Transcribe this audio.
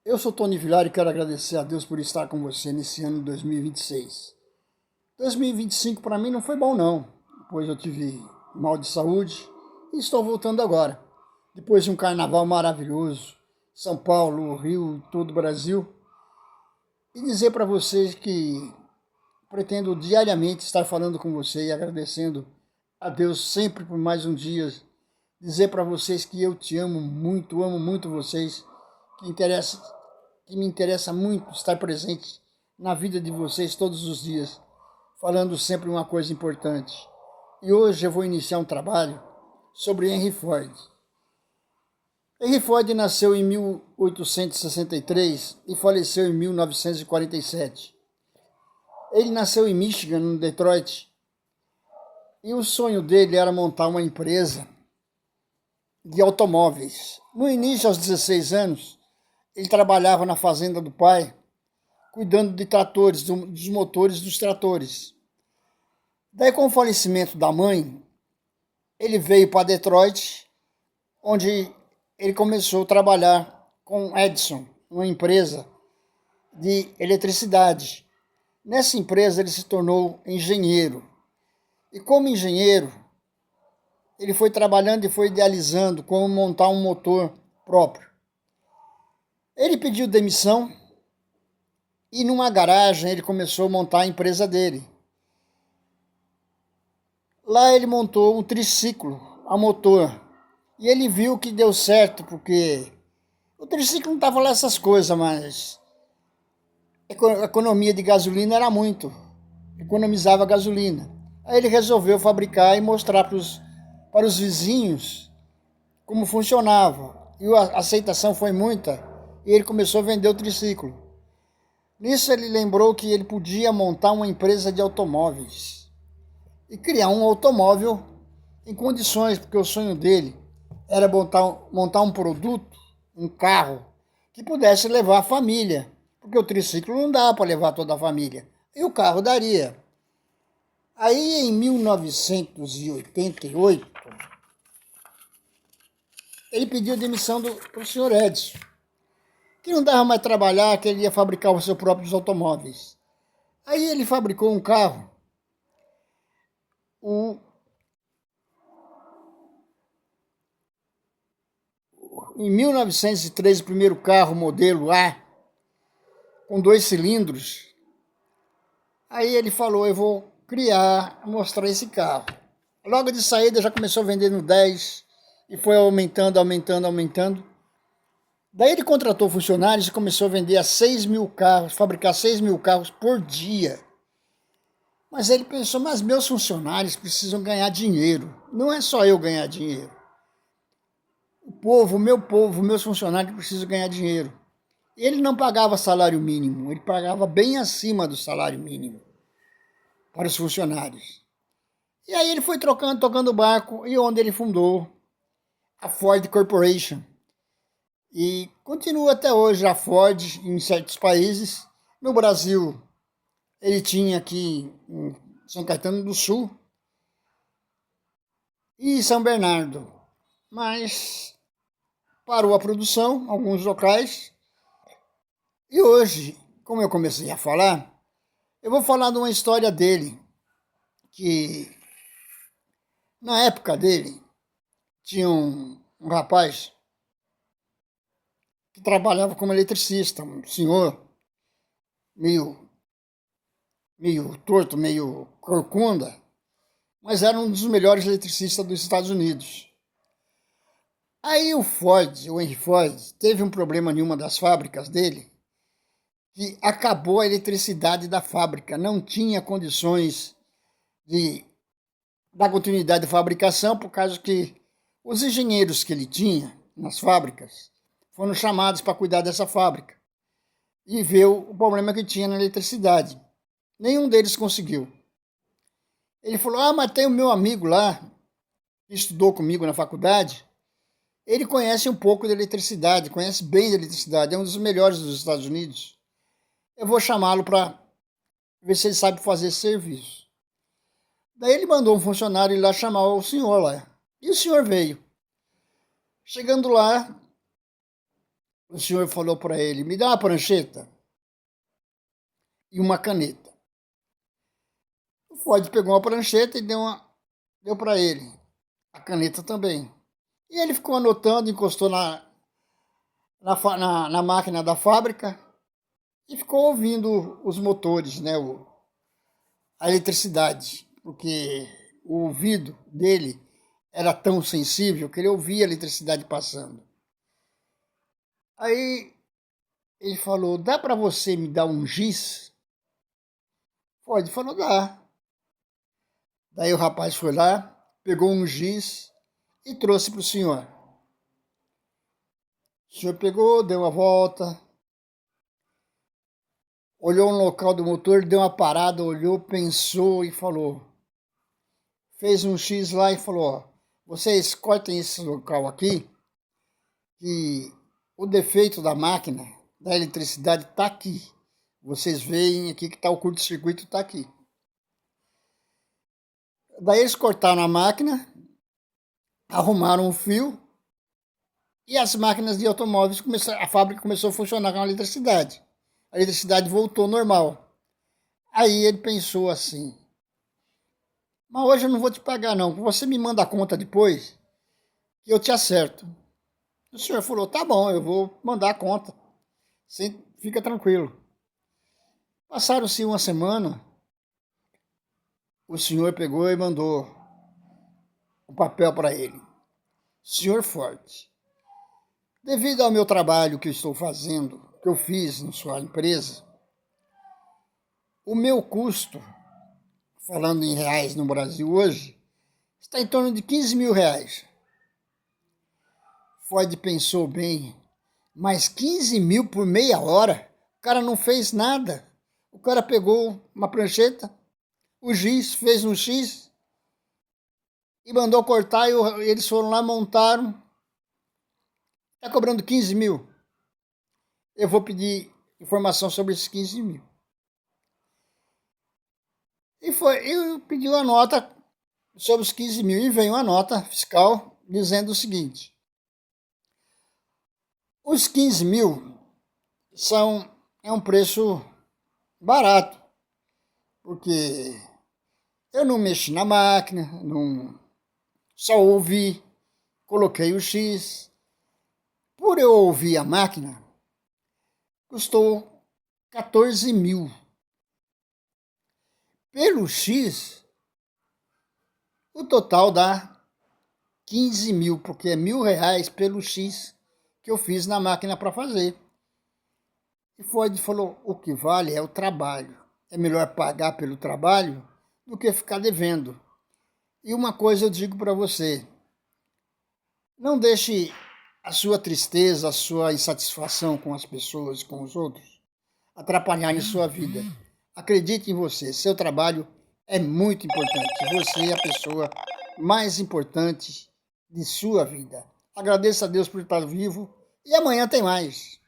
Eu sou Tony Vilar e quero agradecer a Deus por estar com você nesse ano de 2026. 2025 para mim não foi bom não, pois eu tive mal de saúde e estou voltando agora. Depois de um carnaval maravilhoso, São Paulo, Rio e todo o Brasil, e dizer para vocês que pretendo diariamente estar falando com você e agradecendo a Deus sempre por mais um dia. Dizer para vocês que eu te amo muito vocês, que interessa que me interessa muito estar presente na vida de vocês todos os dias, falando sempre uma coisa importante. E hoje eu vou iniciar um trabalho sobre Henry Ford. Henry Ford nasceu em 1863 e faleceu em 1947. Ele nasceu em Michigan, no Detroit, e o sonho dele era montar uma empresa de automóveis. No início, aos 16 anos, ele trabalhava na fazenda do pai, cuidando de tratores, dos motores dos tratores. Daí, com o falecimento da mãe, ele veio para Detroit, onde ele começou a trabalhar com Edison, uma empresa de eletricidade. Nessa empresa, ele se tornou engenheiro. E como engenheiro, ele foi trabalhando e foi idealizando como montar um motor próprio. Ele pediu demissão e numa garagem ele começou a montar a empresa dele. Lá ele montou um triciclo a motor e ele viu que deu certo porque o triciclo não estava lá essas coisas, mas a economia de gasolina era muito, economizava gasolina. Aí ele resolveu fabricar e mostrar para os vizinhos como funcionava. E a aceitação foi muita e ele começou a vender o triciclo. Nisso ele lembrou que ele podia montar uma empresa de automóveis e criar um automóvel em condições, porque o sonho dele era montar um produto, um carro, que pudesse levar a família, porque o triciclo não dá para levar toda a família, e o carro daria. Aí em 1988, ele pediu demissão do senhor Edison, que não dava mais trabalhar, que ele ia fabricar os seus próprios automóveis. Aí ele fabricou um carro, em 1903, o primeiro carro modelo A, com 2 cilindros. Aí ele falou, eu vou mostrar esse carro. Logo de saída já começou a vender no 10 e foi aumentando. Daí ele contratou funcionários e começou a vender a 6 mil carros, fabricar 6 mil carros por dia. Mas ele pensou, mas meus funcionários precisam ganhar dinheiro. Não é só eu ganhar dinheiro. Meu povo, meus funcionários precisam ganhar dinheiro. Ele não pagava salário mínimo, ele pagava bem acima do salário mínimo para os funcionários. E aí ele foi tocando o barco e onde ele fundou a Ford Corporation. E continua até hoje a Ford em certos países. No Brasil, ele tinha aqui em São Caetano do Sul e São Bernardo. Mas parou a produção, alguns locais. E hoje, como eu comecei a falar, eu vou falar de uma história dele, que na época dele tinha um rapaz que trabalhava como eletricista, um senhor meio torto, meio corcunda, mas era um dos melhores eletricistas dos Estados Unidos. Aí o Henry Ford, teve um problema em uma das fábricas dele, que acabou a eletricidade da fábrica, não tinha condições de dar continuidade à fabricação, por causa que os engenheiros que ele tinha nas fábricas foram chamados para cuidar dessa fábrica e ver o problema que tinha na eletricidade. Nenhum deles conseguiu. Ele falou, mas tem o meu amigo lá, que estudou comigo na faculdade, ele conhece um pouco de eletricidade, conhece bem de eletricidade, é um dos melhores dos Estados Unidos. Eu vou chamá-lo para ver se ele sabe fazer esse serviço. Daí ele mandou um funcionário ir lá chamar o senhor lá. E o senhor veio. Chegando lá, o senhor falou para ele, me dá uma prancheta e uma caneta. O Ford pegou uma prancheta e deu para ele. A caneta também. E ele ficou anotando, encostou na máquina da fábrica e ficou ouvindo os motores, né, a eletricidade, porque o ouvido dele era tão sensível que ele ouvia a eletricidade passando. Aí ele falou, dá para você me dar um giz? Ford falou, dá. Daí o rapaz foi lá, pegou um giz e trouxe para o senhor. O senhor pegou, deu uma volta, olhou no local do motor, deu uma parada, olhou, pensou e falou. Fez um X lá e falou, ó, vocês cortem esse local aqui, que o defeito da máquina, da eletricidade, está aqui. Vocês veem aqui que tá, o curto-circuito está aqui. Daí eles cortaram a máquina, arrumaram o fio e as máquinas de automóveis, a fábrica começou a funcionar com a eletricidade. A eletricidade voltou normal. Aí ele pensou assim, mas hoje eu não vou te pagar não, você me manda a conta depois que eu te acerto. O senhor falou, tá bom, eu vou mandar a conta, fica tranquilo. Passaram-se uma semana, o senhor pegou e mandou um papel para ele. Senhor Ford, devido ao meu trabalho que eu estou fazendo, que eu fiz na sua empresa, o meu custo, falando em reais no Brasil hoje, está em torno de 15 mil reais. Ford pensou bem, mas 15 mil por meia hora? O cara não fez nada. O cara pegou uma prancheta, o giz, fez um X e mandou cortar e eles foram lá, montaram. Está cobrando 15 mil. Eu vou pedir informação sobre esses 15 mil. E pediu a nota sobre os 15 mil e veio uma nota fiscal dizendo o seguinte. Os 15 mil é um preço barato, porque eu não mexi na máquina, só ouvi, coloquei o X. Por eu ouvir a máquina, custou 14 mil. Pelo X, o total dá 15 mil, porque é R$ 1.000 pelo X que eu fiz na máquina para fazer. E Ford falou, o que vale é o trabalho. É melhor pagar pelo trabalho do que ficar devendo. E uma coisa eu digo para você, não deixe a sua tristeza, a sua insatisfação com as pessoas, com os outros, atrapalharem sua vida. Acredite em você, seu trabalho é muito importante. Você é a pessoa mais importante de sua vida. Agradeça a Deus por estar vivo e amanhã tem mais.